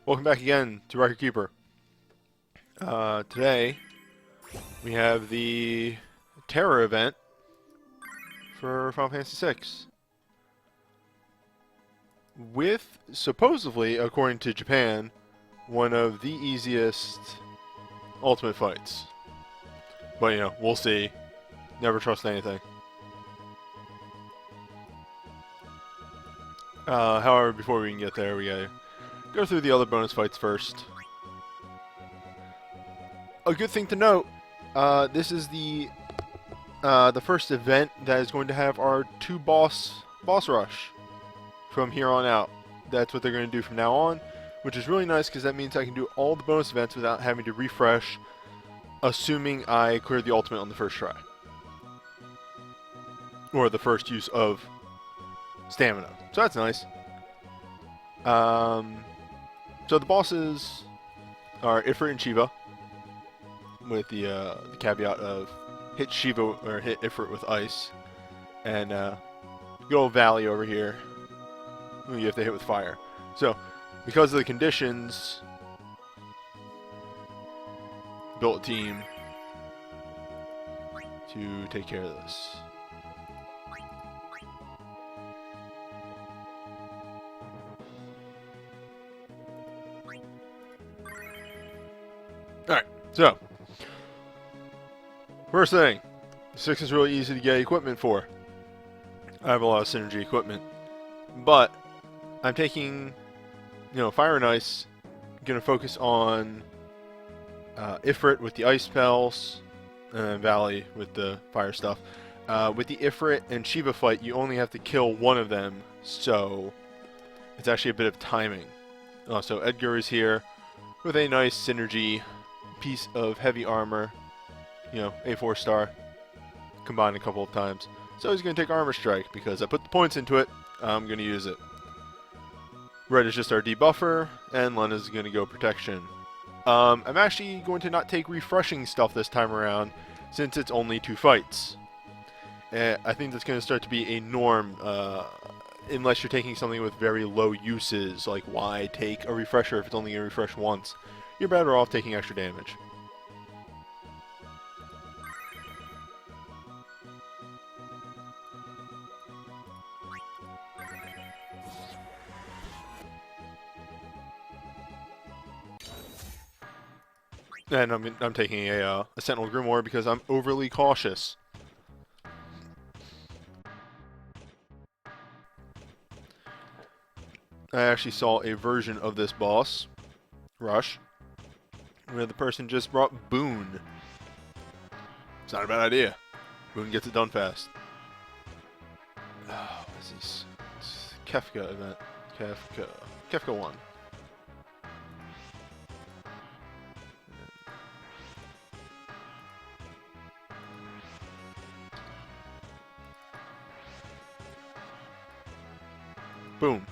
Welcome back again to Record Keeper. Today we have the Terror event for Final Fantasy VI. With, supposedly, according to Japan, one of the easiest ultimate fights. But, you know, we'll see. Never trust anything. However, before we can get there, we gotta go through the other bonus fights first. A good thing to note, this is the first event that is going to have our two boss rush from here on out. That's what they're going to do from now on, which is really nice because that means I can do all the bonus events without having to refresh, assuming I cleared the ultimate on the first try. Or the first use of stamina. So that's nice. So the bosses are Ifrit and Shiva, with the caveat of hit Shiva or hit Ifrit with ice, and good old Valley over here, who you have to hit with fire. So, because of the conditions, built a team to take care of this. Alright, so first thing, 6 is really easy to get equipment for. I have a lot of synergy equipment. But I'm taking, Fire and Ice. I'm going to focus on Ifrit with the ice spells, and Valley with the fire stuff. With the Ifrit and Shiva fight, you only have to kill one of them, so it's actually a bit of timing. So Edgar is here with a nice synergy piece of heavy armor, a 4-star, combined a couple of times. So he's going to take Armor Strike because I put the points into it. I'm going to use it. Red is just our debuffer, and Len is going to go Protection. I'm actually going to not take refreshing stuff this time around, since it's only 2 fights. I think that's going to start to be a norm, unless you're taking something with very low uses, like why take a refresher if it's only going to refresh once. You're better off taking extra damage. And I'm taking a Sentinel Grimoire because I'm overly cautious. I actually saw a version of this boss rush where the person just brought Boon. It's not a bad idea. Boon gets it done fast. Oh, what is this? It's Kefka event. Kefka 1. Boom.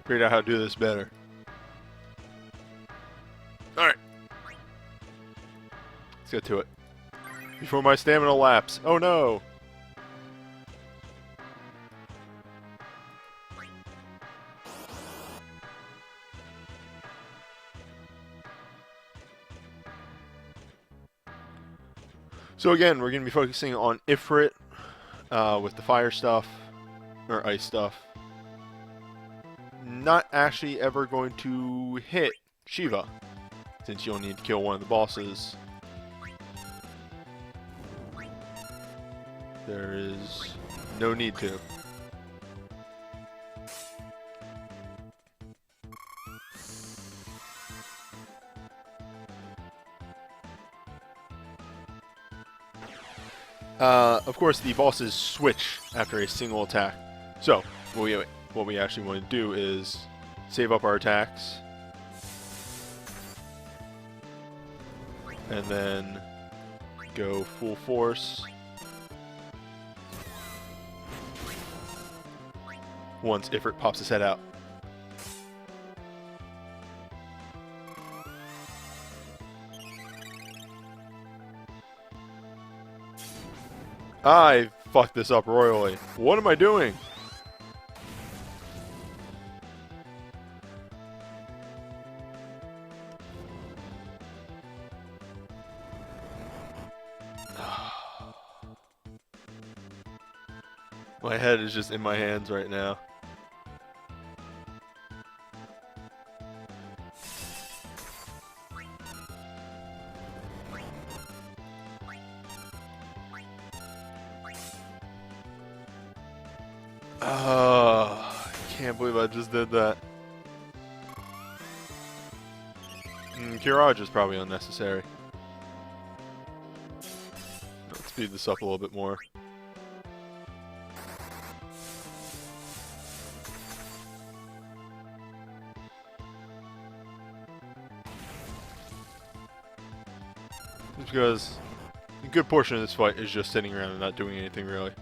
Figured out how to do this better. Alright. Let's get to it. Before my stamina laps. Oh no! So again, we're going to be focusing on Ifrit with the fire stuff, or ice stuff. Not actually ever going to hit Shiva, since you'll need to kill one of the bosses. There is no need to. Of course, the bosses switch after a single attack. So, what we actually want to do is save up our attacks, and then go full force once Ifrit pops his head out. I fucked this up royally. What am I doing? My head is just in my hands right now. Oh, I can't believe I just did that. Curage is probably unnecessary. Let's speed this up a little bit more. Just because a good portion of this fight is just sitting around and not doing anything really.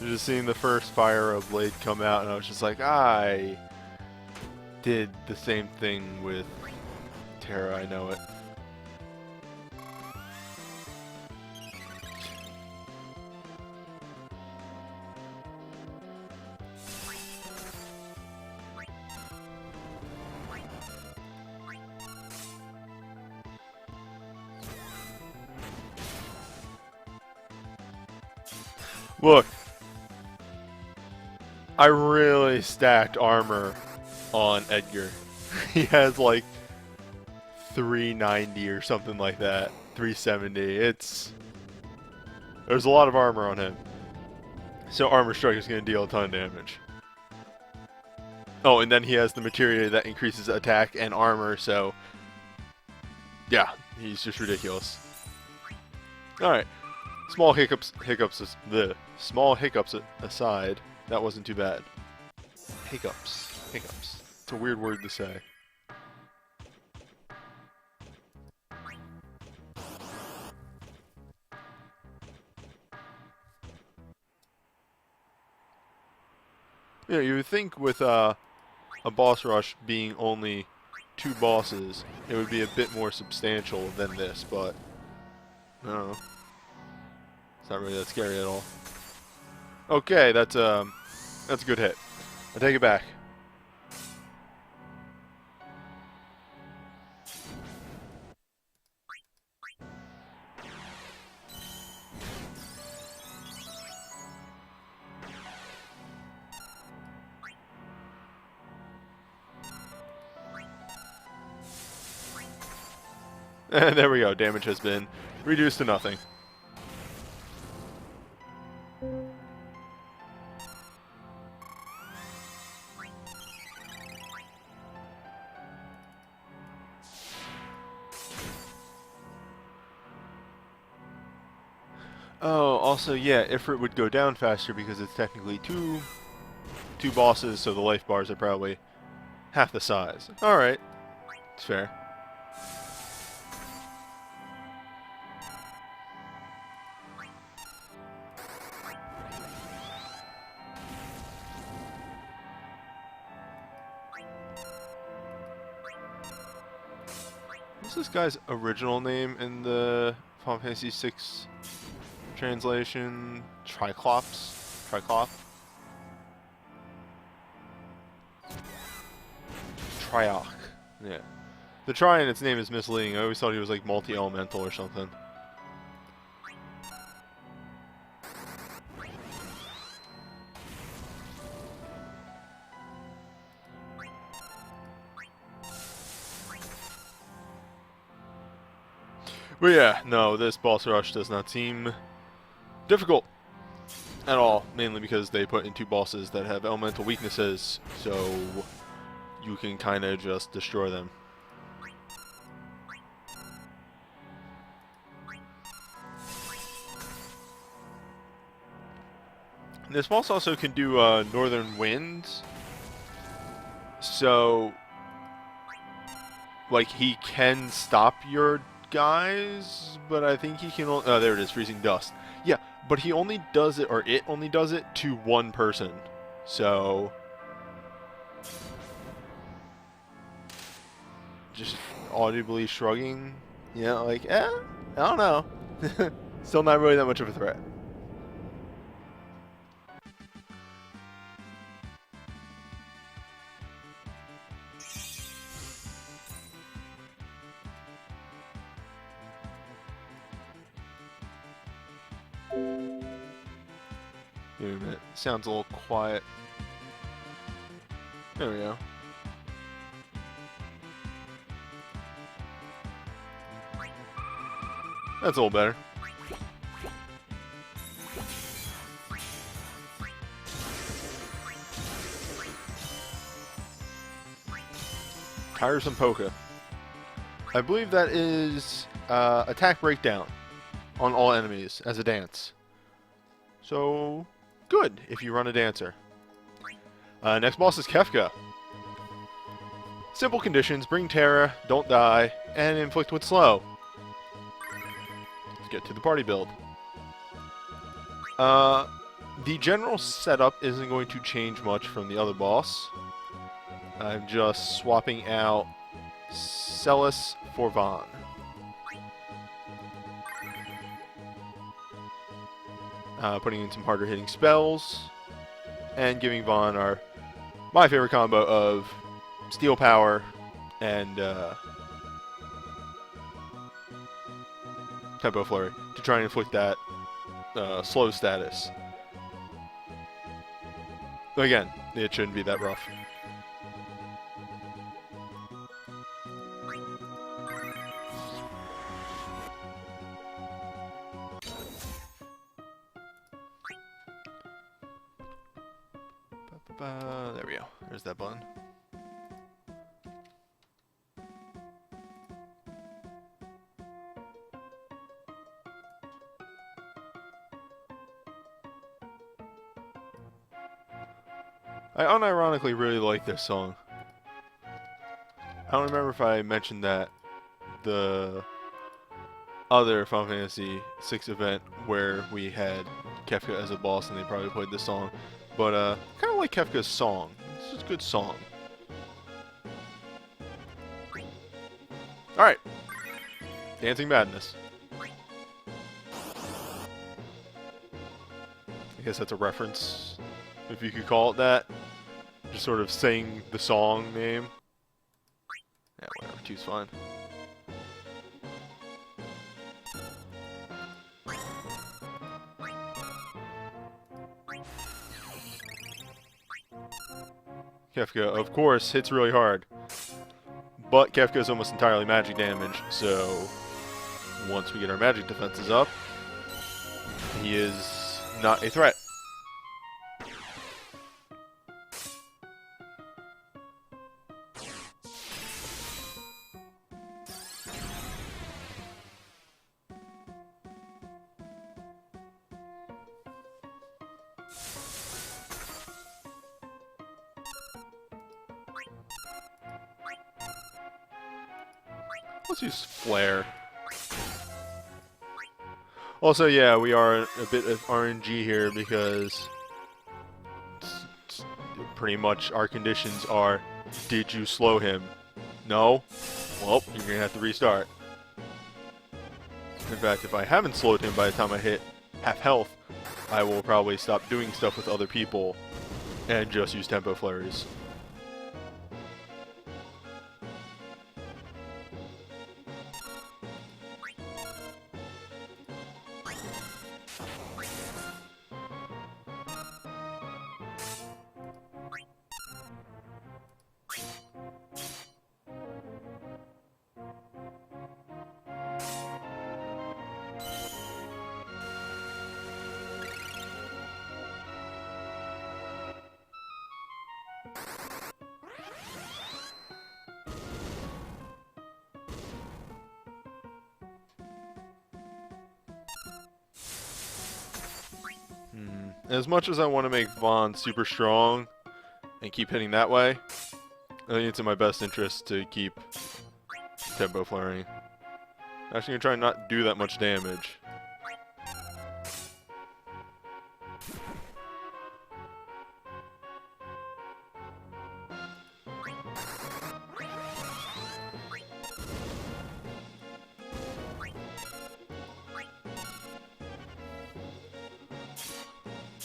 Just seeing the first fire of Blade come out, and I was just like, I did the same thing with Terra, I know it. Look, I really stacked armor on Edgar. He has like 390 or something like that. 370. There's a lot of armor on him. So armor strike is going to deal a ton of damage. Oh, and then he has the materia that increases attack and armor, so yeah, he's just ridiculous. Alright. Small hiccups aside, that wasn't too bad. Hiccups. It's a weird word to say. You know, you would think with a boss rush being only 2 bosses, it would be a bit more substantial than this, but I don't know. It's not really that scary at all. Okay, that's a good hit. I take it back. And there we go. Damage has been reduced to nothing. Oh, also, yeah, Ifrit would go down faster because it's technically two bosses, so the life bars are probably half the size. Alright. It's fair. What's this guy's original name in the Final Fantasy VI translation? Triclops? Triclop? Triarch. Yeah. The Tri in its name is misleading. I always thought he was like multi-elemental or something. But yeah, no, this boss rush does not seem difficult at all, mainly because they put in 2 bosses that have elemental weaknesses, so you can kind of just destroy them. This boss also can do northern winds, so like he can stop your guys, but I think he can only, oh, there it is, freezing dust. Yeah, but he only does it, or it only does it to 1 person. So just audibly shrugging, yeah, like, I don't know. Still not really that much of a threat. Wait a minute. Sounds a little quiet. There we go. That's a little better. Tiresome Polka. I believe that is attack breakdown on all enemies as a dance. So, good if you run a dancer. Next boss is Kefka. Simple conditions, bring terror, don't die, and inflict with slow. Let's get to the party build. The general setup isn't going to change much from the other boss. I'm just swapping out Celis for Vaughn. Putting in some harder hitting spells, and giving Vaughn my favorite combo of Steel Power and Tempo Flurry to try and inflict that slow status. Again, it shouldn't be that rough. There we go. There's that button. I unironically really like this song. I don't remember if I mentioned that the other Final Fantasy VI event where we had Kefka as a boss and they probably played this song. But kind of like Kefka's song. This is a good song. Alright. Dancing Madness. I guess that's a reference, if you could call it that. Just sort of saying the song name. Yeah, whatever. Two's fine. Kefka, of course, hits really hard. But Kefka is almost entirely magic damage, so once we get our magic defenses up, he is not a threat. Let's use Flare. Also, yeah, we are a bit of RNG here because pretty much our conditions are, did you slow him? No? Well, you're going to have to restart. In fact, if I haven't slowed him by the time I hit half health, I will probably stop doing stuff with other people and just use Tempo Flurries. As much as I want to make Vaughn super strong and keep hitting that way, I think it's in my best interest to keep Tempo Flurry. Actually, I'm going to try and not do that much damage.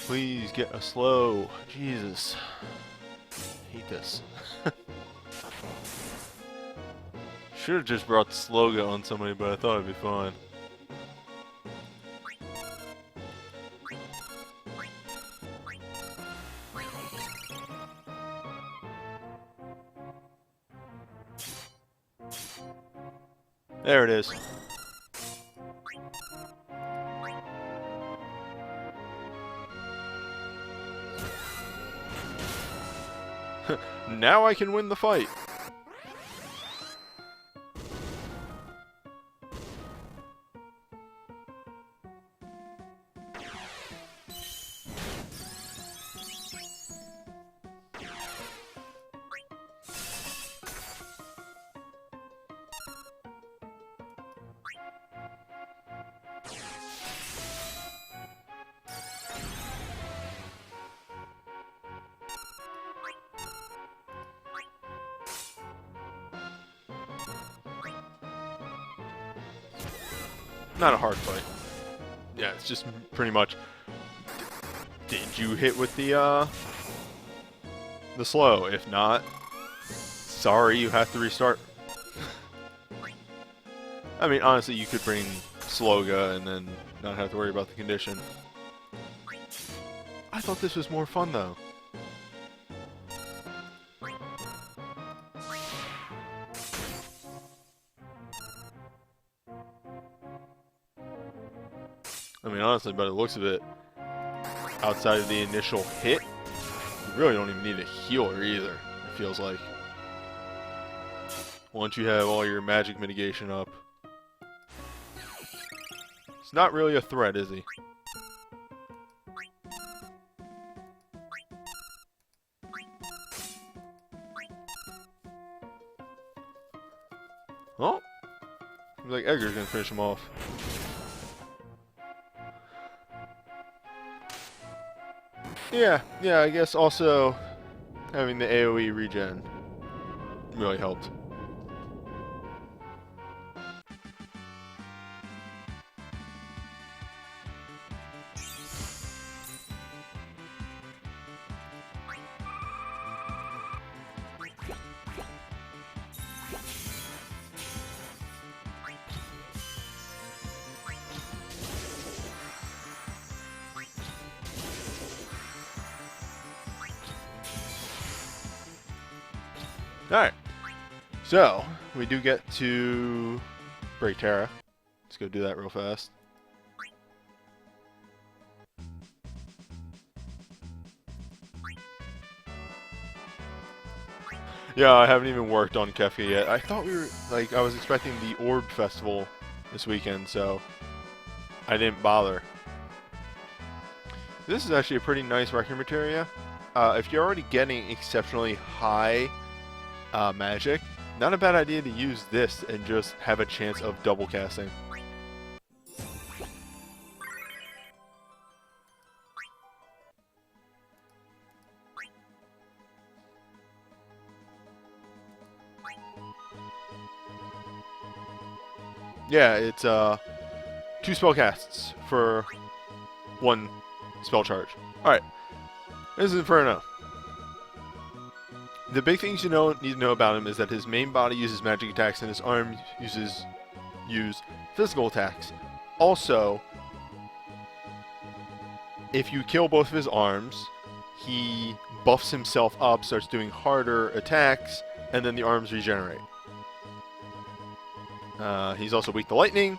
Please get a slow. Jesus. Hate this. Should have just brought Sloga on somebody, but I thought it'd be fun. There it is. Now I can win the fight. Not a hard fight. Yeah, it's just pretty much. Did you hit with the slow? If not, sorry, you have to restart. I mean, honestly, you could bring Sloga and then not have to worry about the condition. I thought this was more fun though. I mean, honestly, by the looks of it, outside of the initial hit, you really don't even need a healer either, it feels like. Once you have all your magic mitigation up. It's not really a threat, is he? Oh! Seems like Edgar's gonna finish him off. Yeah, I guess also having the AoE regen really helped. Alright, so we do get to break Terra. Let's go do that real fast. Yeah, I haven't even worked on Kefka yet. I thought we were, like, I was expecting the Orb Festival this weekend, so I didn't bother. This is actually a pretty nice Requiem materia. If you're already getting exceptionally high magic, not a bad idea to use this and just have a chance of double casting. Yeah, it's 2 spell casts for 1 spell charge. Alright, this is Inferno. The big things you need to know about him is that his main body uses magic attacks and his arms use physical attacks. Also, if you kill both of his arms, he buffs himself up, starts doing harder attacks, and then the arms regenerate. He's also weak to lightning,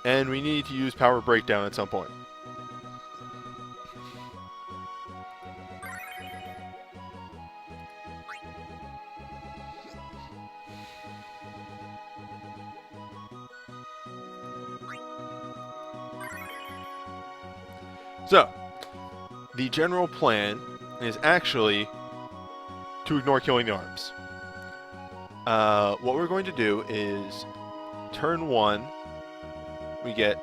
and we need to use power breakdown at some point. So, the general plan is actually to ignore killing the arms. What we're going to do is, turn 1, we get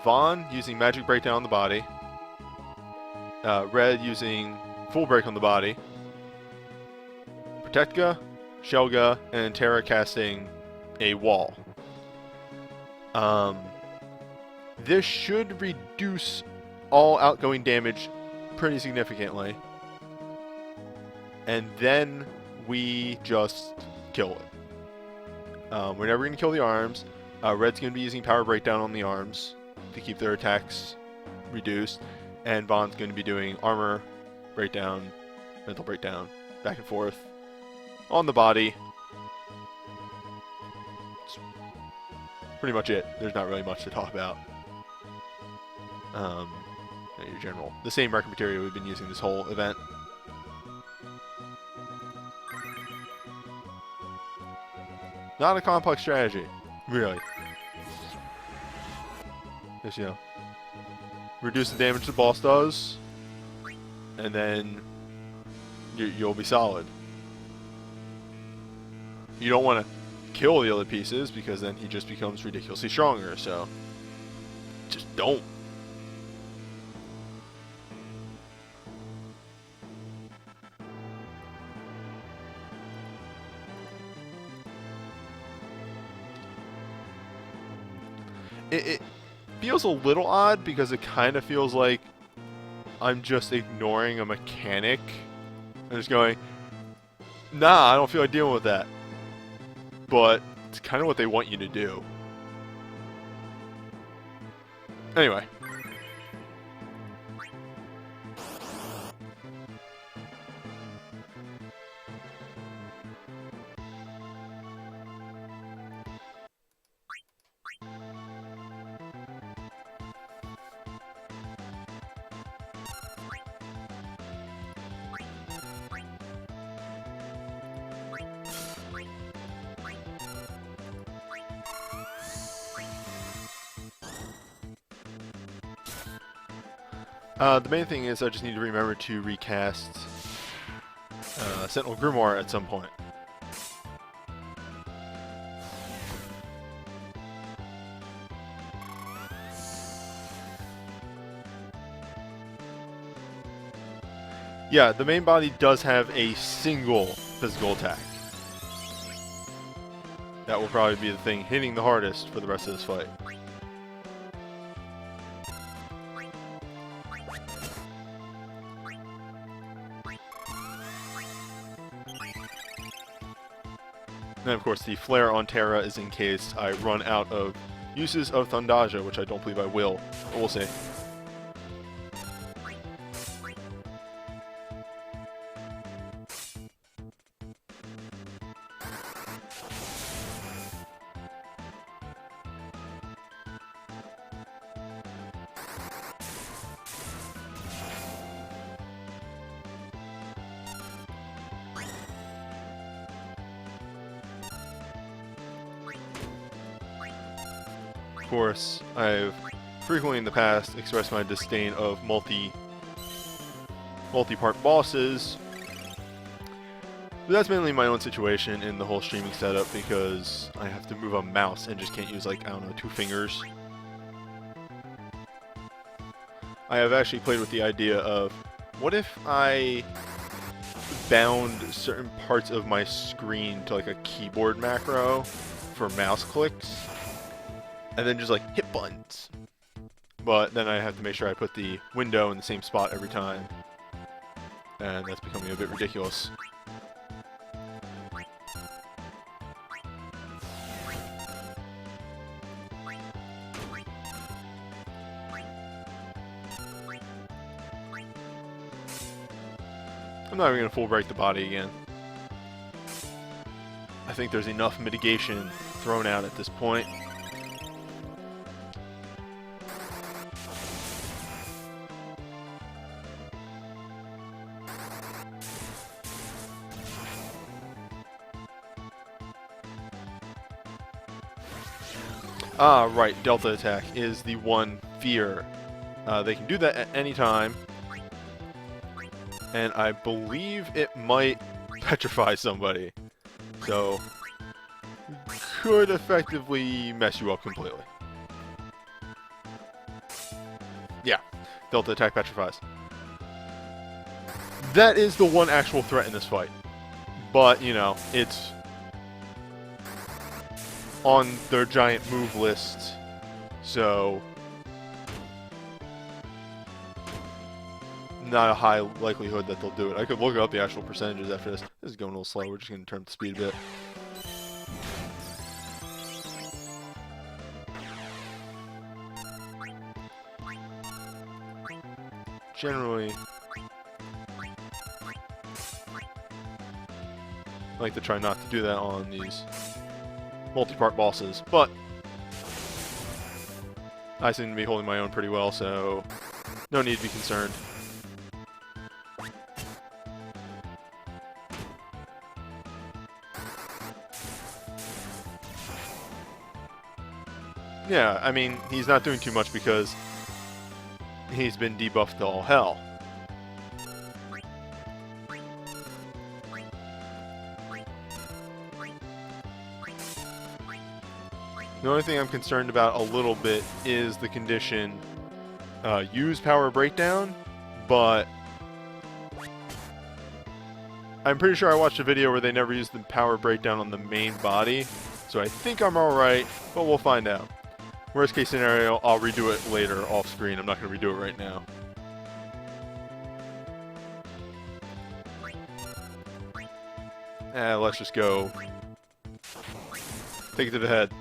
Vaughn using Magic Breakdown on the body, Red using Full Break on the body, Protectka, Shelga, and Terra casting a wall. This should reduce all outgoing damage pretty significantly. And then we just kill it. We're never going to kill the arms. Red's going to be using Power Breakdown on the arms to keep their attacks reduced. And Vaughn's going to be doing Armor Breakdown, Mental Breakdown, back and forth on the body. That's pretty much it. There's not really much to talk about. Your general. The same record material we've been using this whole event. Not a complex strategy, really. Just, you know, reduce the damage the boss does, and then you'll be solid. You don't want to kill the other pieces, because then he just becomes ridiculously stronger, so just don't. It feels a little odd because it kind of feels like I'm just ignoring a mechanic. I'm just going, nah, I don't feel like dealing with that. But it's kind of what they want you to do. Anyway. The main thing is I just need to remember to recast Sentinel Grimoire at some point. Yeah, the main body does have a single physical attack. That will probably be the thing hitting the hardest for the rest of this fight. And of course, the Flare on Terra is in case I run out of uses of Thundaja, which I don't believe I will, but we'll see. Of course, I've frequently in the past expressed my disdain of multi-part bosses. But that's mainly my own situation in the whole streaming setup because I have to move a mouse and just can't use, like, I don't know, 2 fingers. I have actually played with the idea of, what if I bound certain parts of my screen to, like, a keyboard macro for mouse clicks? And then just, like, hit buttons. But then I have to make sure I put the window in the same spot every time. And that's becoming a bit ridiculous. I'm not even going to full break the body again. I think there's enough mitigation thrown out at this point. Ah, right, Delta Attack is the one fear. They can do that at any time. And I believe it might petrify somebody. So, could effectively mess you up completely. Yeah, Delta Attack petrifies. That is the one actual threat in this fight. But, you know, it's on their giant move list, so not a high likelihood that they'll do it. I could look up the actual percentages after this. This is going a little slow. We're just going to turn up the speed a bit. Generally, I like to try not to do that on these multi-part bosses, but I seem to be holding my own pretty well, so no need to be concerned. Yeah, I mean, he's not doing too much because he's been debuffed to all hell. The only thing I'm concerned about a little bit is the condition use power breakdown, but I'm pretty sure I watched a video where they never used the power breakdown on the main body, so I think I'm alright, but we'll find out. Worst case scenario, I'll redo it later off screen. I'm not going to redo it right now. Let's just go. Take it to the head.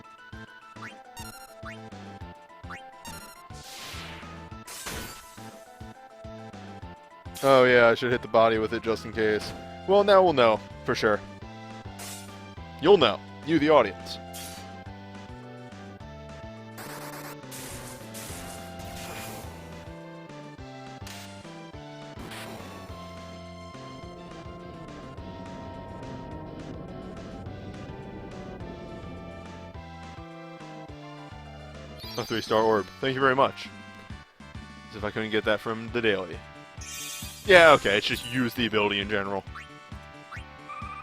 Oh yeah, I should hit the body with it just in case. Well, now we'll know, for sure. You'll know. You, the audience. A 3-star orb. Thank you very much. As if I couldn't get that from the daily. Yeah, okay, it's just use the ability in general.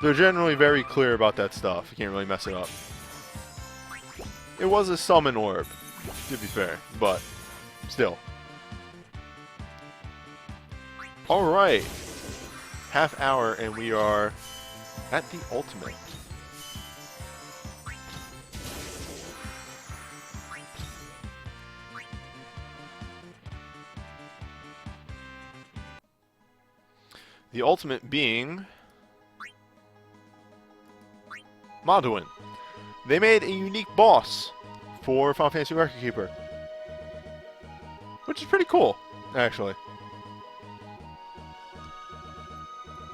They're generally very clear about that stuff. You can't really mess it up. It was a summon orb, to be fair, but still. Alright. Half hour and we are at the ultimate. The ultimate being Maduin. They made a unique boss for Final Fantasy Record Keeper, which is pretty cool, actually.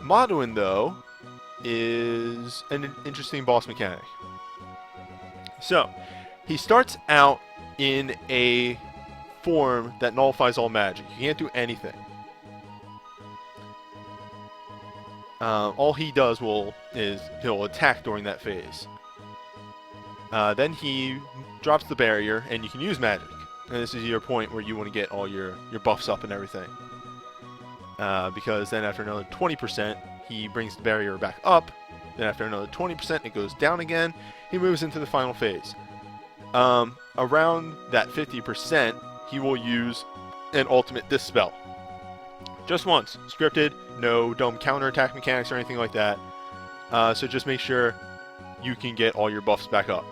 Maduin, though, is an interesting boss mechanic. So, he starts out in a form that nullifies all magic. You can't do anything. All he does is he'll attack during that phase. Then he drops the barrier, and you can use magic. And this is your point where you want to get all your buffs up and everything. Because then after another 20%, he brings the barrier back up. Then after another 20%, it goes down again. He moves into the final phase. Around that 50%, he will use an ultimate dispel. Just once. Scripted. No dumb counterattack mechanics or anything like that. So just make sure you can get all your buffs back up.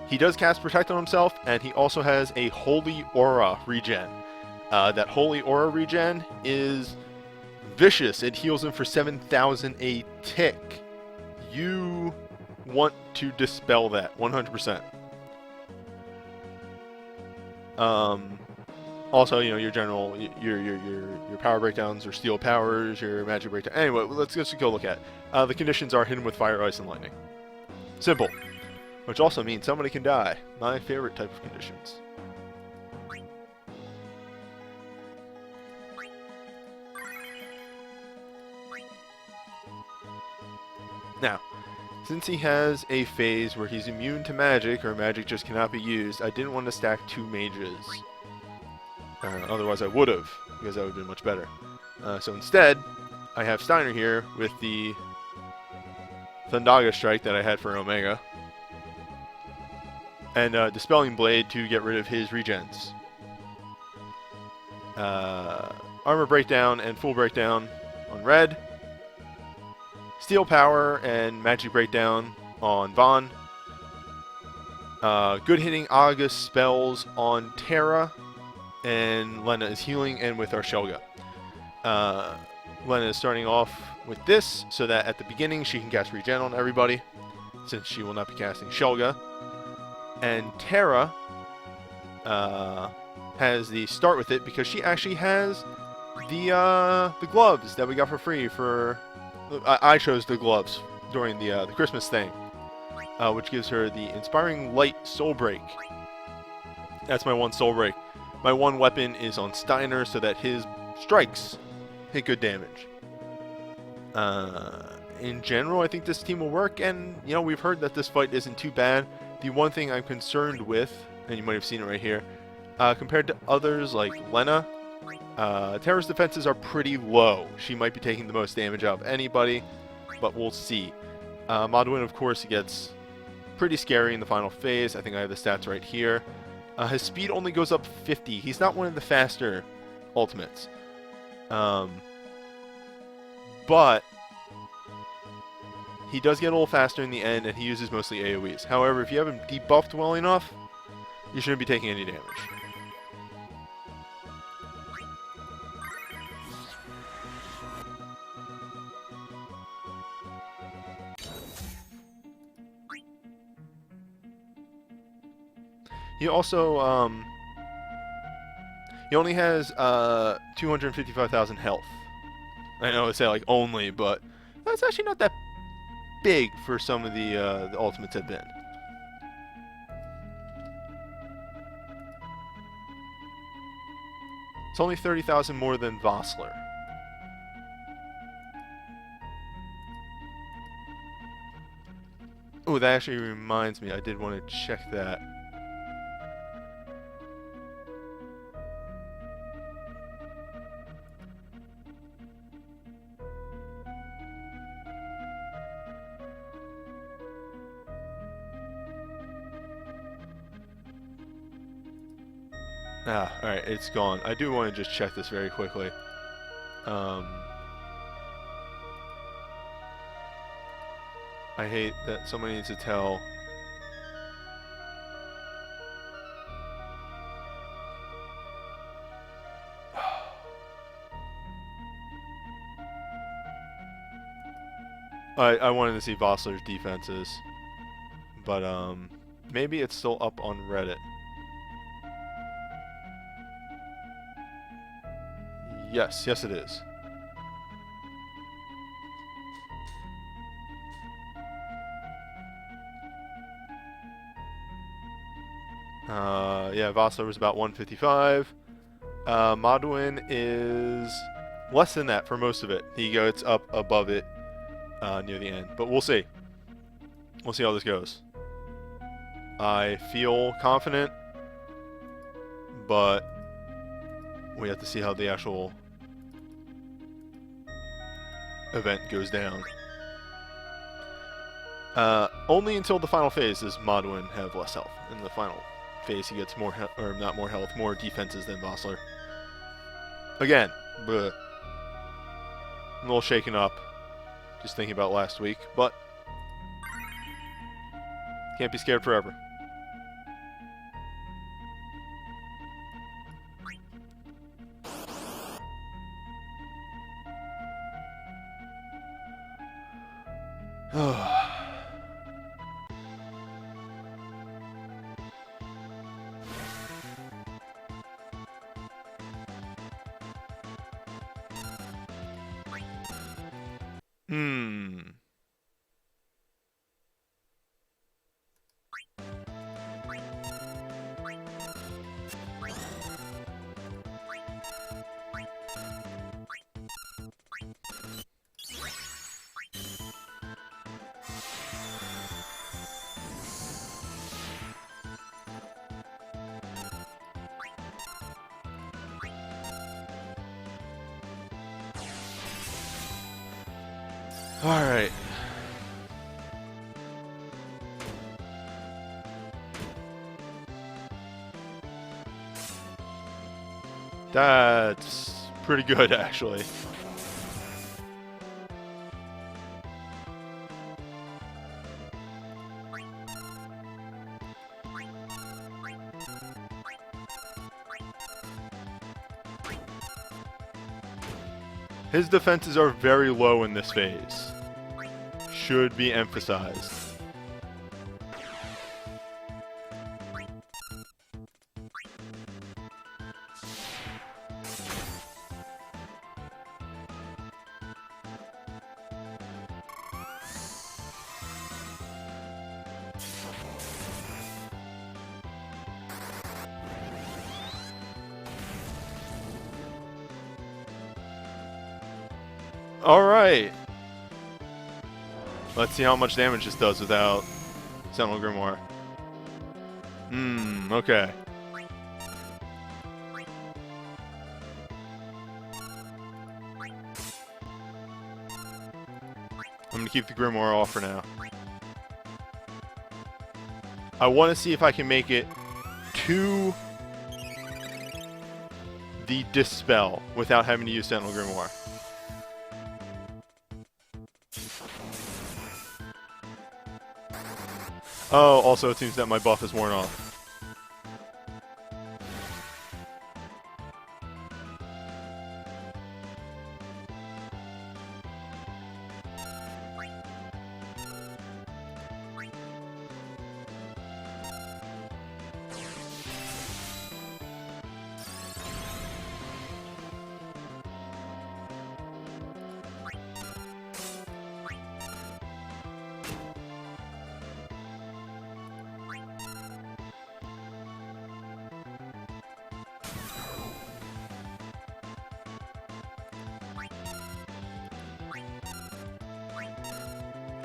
He does cast Protect on himself, and he also has a Holy Aura regen. That Holy Aura regen is vicious. It heals him for 7,000 a tick. You want to dispel that 100%. Also, you know, your general, your power breakdowns, or steel powers, your magic breakdown. Anyway, let's just go look at it. The conditions are hidden with fire, ice, and lightning. Simple. Which also means somebody can die. My favorite type of conditions. Now, since he has a phase where he's immune to magic, or magic just cannot be used, I didn't want to stack 2 mages. Otherwise I would have, because that would have been much better. So instead, I have Steiner here with the Thundaga Strike that I had for Omega. And Dispelling Blade to get rid of his regens. Armor Breakdown and Full Breakdown on Red. Steel Power and Magic Breakdown on Vaughn. Good hitting August spells on Terra. and Lena is healing, and with our Shelga. Lena is starting off with this, so that at the beginning she can cast Regen on everybody, since she will not be casting Shelga. And Terra has the start with it because she actually has the gloves that we got for free for... I chose the gloves during the Christmas thing, which gives her the Inspiring Light Soul Break. That's my one Soul Break. My one weapon is on Steiner so that his strikes hit good damage. In general, I think this team will work, and you know, we've heard that this fight isn't too bad. The one thing I'm concerned with, and you might have seen it right here, compared to others like Lena, Terra's defenses are pretty low. She might be taking the most damage out of anybody, but we'll see. Maduin, of course, gets pretty scary in the final phase. I think I have the stats right here. His speed only goes up 50. He's not one of the faster ultimates. But he does get a little faster in the end, and he uses mostly AoEs. However, if you have him debuffed well enough, you shouldn't be taking any damage. He also, he only has 255,000 health. I know I say like only, but that's actually not that big for some of the ultimates have been. It's only 30,000 more than Vossler. Oh, that actually reminds me, I did want to check that. Alright, it's gone. I do want to just check this very quickly. I hate that somebody needs to tell. I wanted to see Vossler's defenses, but maybe it's still up on Reddit. Yes, it is. Yeah, Vossler was about 155. Maduin is less than that for most of it. He goes up above it near the end, but we'll see. We'll see how this goes. I feel confident, but we have to see how the actual event goes down. Only until the final phase does Maduin have less health. In the final phase, he gets more or not more health, more defenses than Vossler. Again, but I'm a little shaken up just thinking about last week, but can't be scared forever. Alright. That's pretty good, actually. His defenses are very low in this phase. Should be emphasized. Alright. Let's see how much damage this does without Sentinel Grimoire. Okay. I'm gonna keep the Grimoire off for now. I want to see if I can make it to the Dispel without having to use Sentinel Grimoire. Oh, also it seems that my buff is worn off.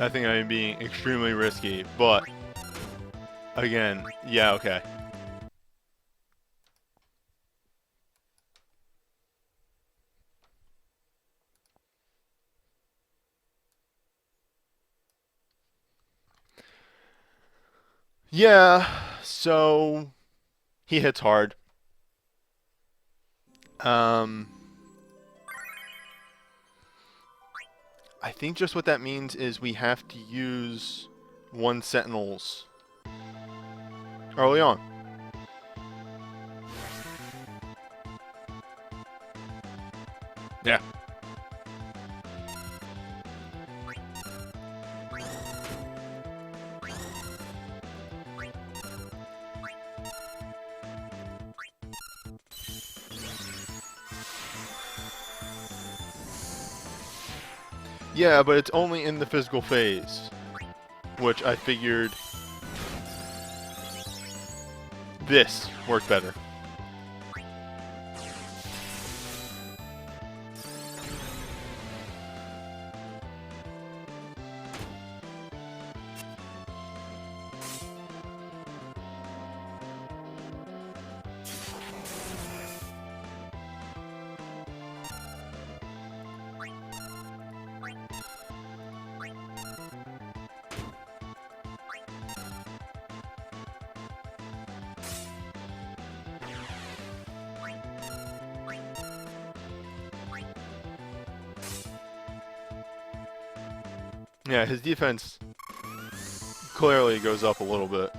I think I am being extremely risky, but again, yeah, okay. Yeah, so he hits hard. I think just what that means is we have to use 1 Sentinels early on. Yeah. Yeah, but it's only in the physical phase, which I figured this worked better. Yeah, his defense clearly goes up a little bit.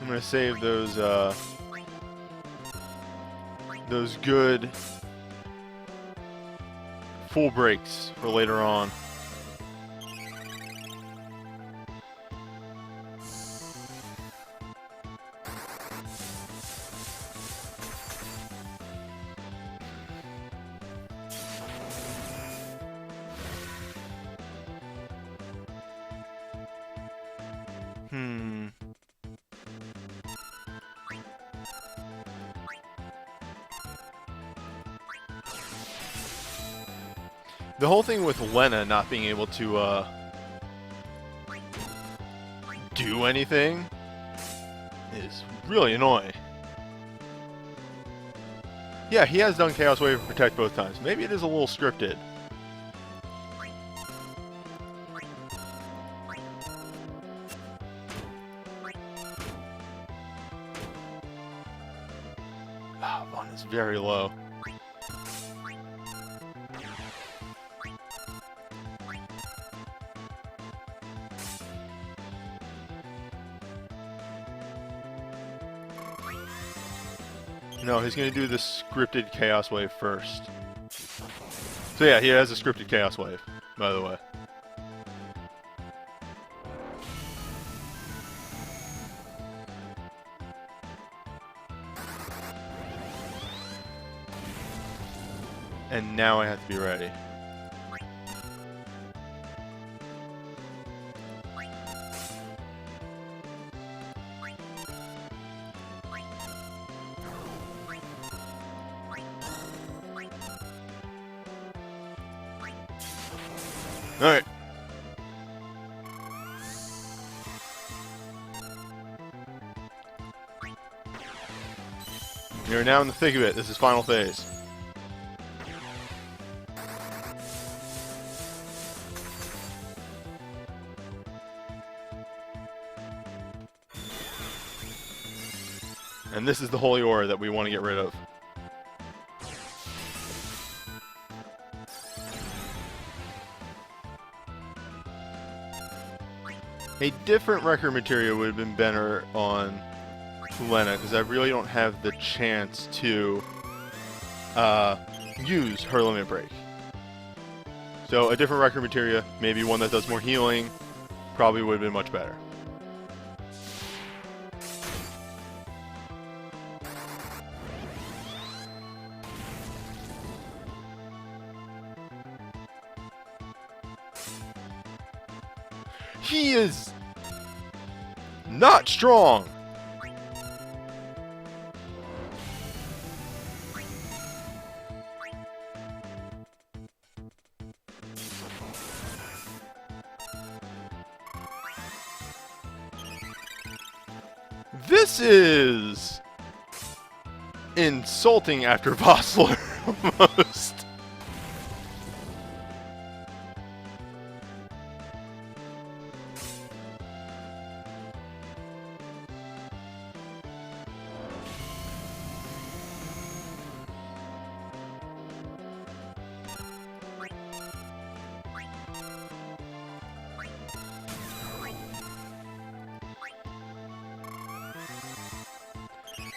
I'm gonna save those good full breaks for later on. The whole thing with Lena not being able to do anything is really annoying. Yeah, he has done Chaos Wave and Protect both times. Maybe it is a little scripted. That's very low. No, he's going to do the scripted Chaos Wave first. So yeah, he has a scripted Chaos Wave, by the way. And now I have to be ready. Alright. You're now in the thick of it. This is final phase. And this is the holy aura that we want to get rid of. A different record material would have been better on Lena, because I really don't have the chance to use her limit break. So a different record materia, maybe one that does more healing, probably would have been much better. He is not strong. This is insulting after Vossler, almost.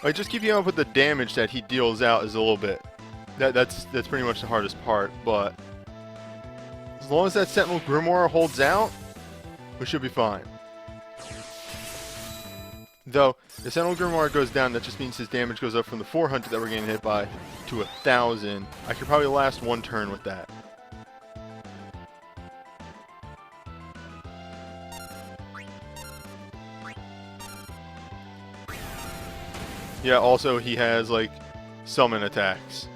Like, just keeping up with the damage that he deals out is a little bit. That's pretty much the hardest part, but as long as that Sentinel Grimoire holds out, we should be fine. Though, if the Sentinel Grimoire goes down, that just means his damage goes up from the 400 that we're getting hit by to 1,000. I could probably last one turn with that. Yeah, also he has, like, summon attacks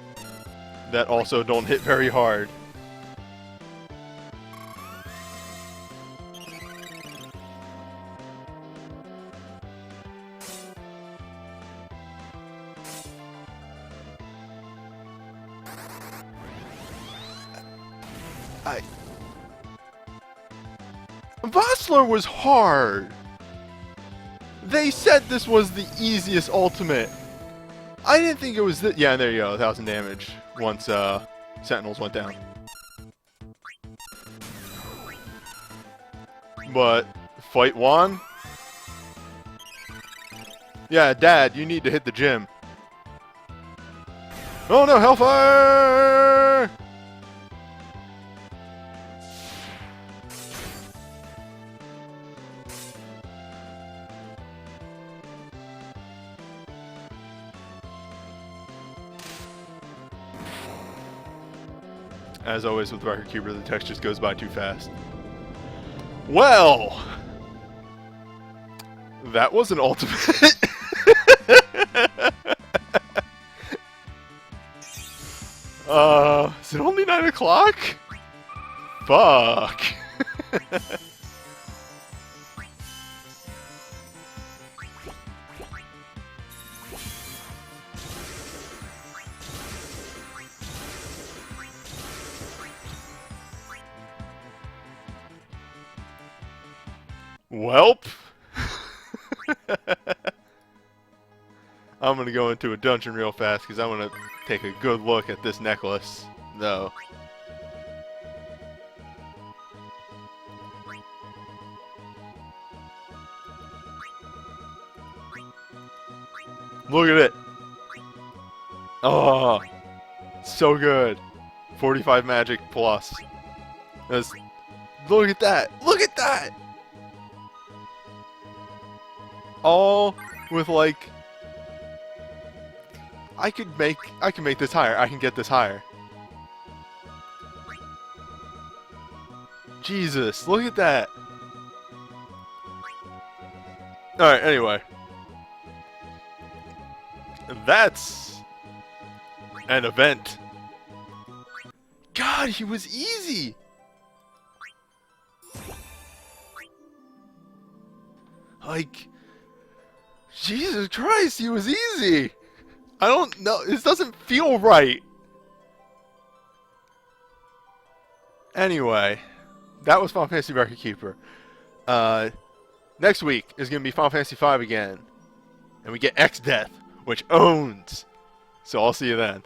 that also don't hit very hard. Vossler was hard! They said this was the easiest ultimate. I didn't think it was this. Yeah, there you go, 1,000 damage once Sentinels went down. But fight Juan? Yeah, Dad, you need to hit the gym. Oh no, Hellfire! As always with Record Keeper, the text just goes by too fast. Well, that was an ultimate. Is it only 9 o'clock? Fuck. Welp. I'm gonna go into a dungeon real fast because I want to take a good look at this necklace, though. Look at it! Oh, so good. 45 magic plus. Look at that! Look at that! All with like, I can make this higher. I can get this higher. Jesus, look at that. Alright, anyway. That's an event. God, he was easy! Like, Jesus Christ, he was easy! I don't know, this doesn't feel right. Anyway, that was Final Fantasy Record Keeper. Next week is going to be Final Fantasy V again. And we get X-Death, which owns. So I'll see you then.